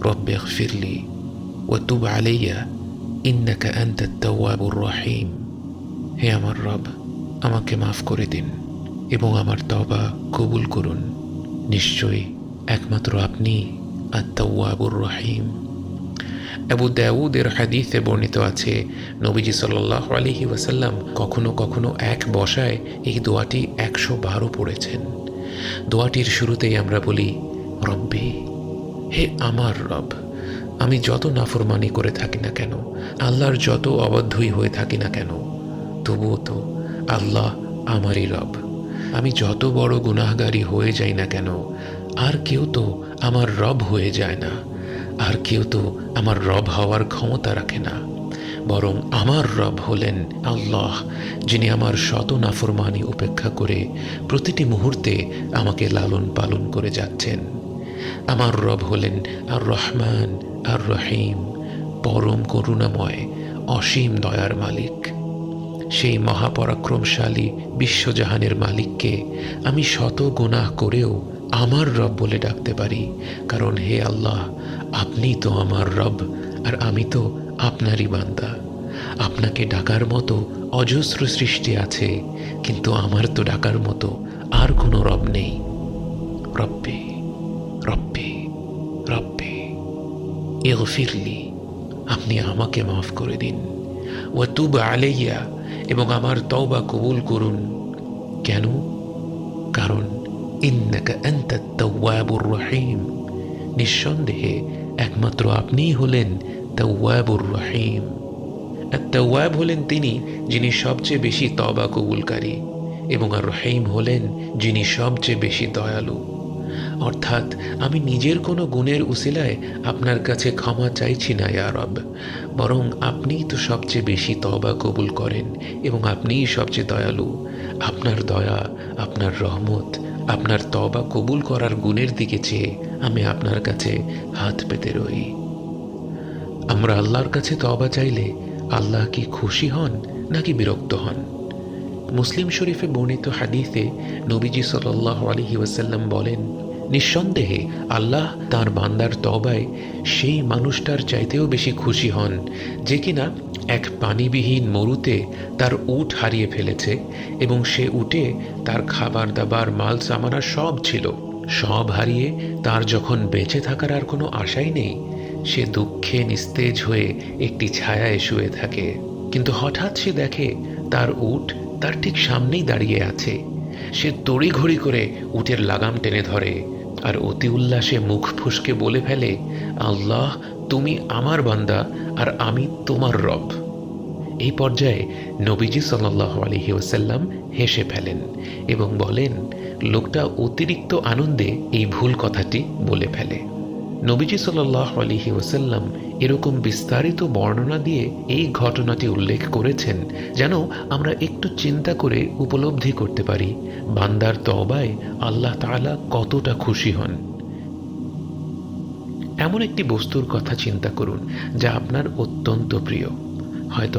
রব্বি ইগফিরলি ওয়া তুব আলাইয়া ইন্নাকা আনতাত তাওয়াবুর রহিম। হে আমার রব, আমাকে মাফ করে দিন এবং আমার তওবা কবুল করুন। নিশ্চয়ই একমাত্র আপনি আত-তাওয়াবুর রহিম। আবু দাউদের হাদিসে বর্ণিত আছে, নবীজি সাল্লাল্লাহু আলাইহি ওয়াসাল্লাম কখনো কখনো এক বসায় এই দোয়াটি 112 পড়েছেন। দোয়াটির শুরুতেই আমরা বলি, রব্বি, হে আমার রব, আমি যত নাফরমানি করে থাকি না কেন, আল্লাহর যত অবাধ্যই হয়ে থাকি না কেন, তবুও তো আল্লাহ আমারই রব। আমি যত বড় গুনাহগারি হয়ে যাই না কেন, আর কেউ তো আমার রব হয়ে যায় না, আর কেউ তো আমার রব হওয়ার ক্ষমতা রাখে না, বরং আমার রব হলেন আল্লাহ, যিনি আমার শত নাফরমানি উপেক্ষা করে প্রতিটি মুহূর্তে আমাকে লালন পালন করে যাচ্ছেন। আমার রব হলেন আর রহমান আর রহিম, পরম করুণাময়, অসীম দয়ার মালিক। সেই মহাপরাক্রমশালী বিশ্বজাহানের মালিককে আমি শত গুনাহ করেও আমার রব বলে ডাকতে পারি, কারণ হে আল্লাহ, আপনি তো আমার রব আর আমি তো আপনারই বান্দা। আপনাকে ডাকার মতো অজস্র সৃষ্টি আছে, কিন্তু আমার তো ডাকার মতো আর কোনো রব নেই। রব্বি রব্বি রব্বি ইগফিরলি, আপনি আমাকে মাফ করে দিন। ওয়া তুব আলাইয়া, এবং আমার তওবা কবুল করুন। কেন? কারণ ইন্নাকা আনতাত তাওয়াবুর রহিম, নিঃসন্দেহে একমাত্র আপনিই হলেন তাওয়াবুর রহিম। আর তাওয়াব হলেন তিনি যিনি সবচেয়ে বেশি তওবা কবুলকারী, এবং আর রহিম হলেন যিনি সবচেয়ে বেশি দয়ালু। অর্থাৎ আমি নিজের কোনো গুণের উসিলায় আপনার কাছে ক্ষমা চাইছি না ইয়া রব, বরং আপনিই তো সবচেয়ে বেশি তওবা কবুল করেন এবং আপনিই সবচেয়ে দয়ালু। আপনার দয়া, আপনার রহমত, আপনার তওবা কবুল করার গুণের দিকে চেয়ে আমি আপনার কাছে হাত পেতে রই। আমরা আল্লাহর কাছে তওবা চাইলে আল্লাহ কি খুশি হন নাকি বিরক্ত হন? মুসলিম শরীফে বর্ণিত হাদিসে নবীজি সাল্লাল্লাহু আলাইহি ওয়াসাল্লাম বলেন, নিঃসন্দেহে আল্লাহ তার বান্দার তওবায় সেই মানুষটার চাইতেও বেশি খুশি হন যে কিনা এক পানিবিহীন মরুতে তার উট হারিয়ে ফেলেছে এবং সে উটে তার খাবার দাবার মাল সামানা সব ছিল। সব হারিয়ে তার যখন বেঁচে থাকার আর কোনো আশাই নেই, সে দুঃখে নিস্তেজ হয়ে একটি ছায়ায় শুয়ে থাকে। কিন্তু হঠাৎ সে দেখে তার উট তার ঠিক সামনেই দাঁড়িয়ে আছে। সে তড়িঘড়ি করে উটের লাগাম টেনে ধরে আর অতি উল্লাসে মুখ ফুসকে বলে ফেলে, আল্লাহ, তুমি আমার বান্দা আর আমি তোমার রব। এই পর্যায়ে নবীজি সাল্লাল্লাহু আলাইহি ওয়াসাল্লাম হেসে ফেলেন এবং বলেন, লোকটা অতিরিক্ত আনন্দে এই ভুল কথাটি বলে ফেলে। নবীজি সাল্লাল্লাহু আলাইহি ওয়াসাল্লাম এরকম বিস্তারিত বর্ণনা দিয়ে এই ঘটনাটি উল্লেখ করেছেন যেন আমরা একটু চিন্তা করে উপলব্ধি করতে পারি বান্দার তওবায় আল্লাহ তাআলা কতটা খুশি হন। এমন একটি বস্তুর কথা চিন্তা করুন যা আপনার অত্যন্ত প্রিয়, হয়তো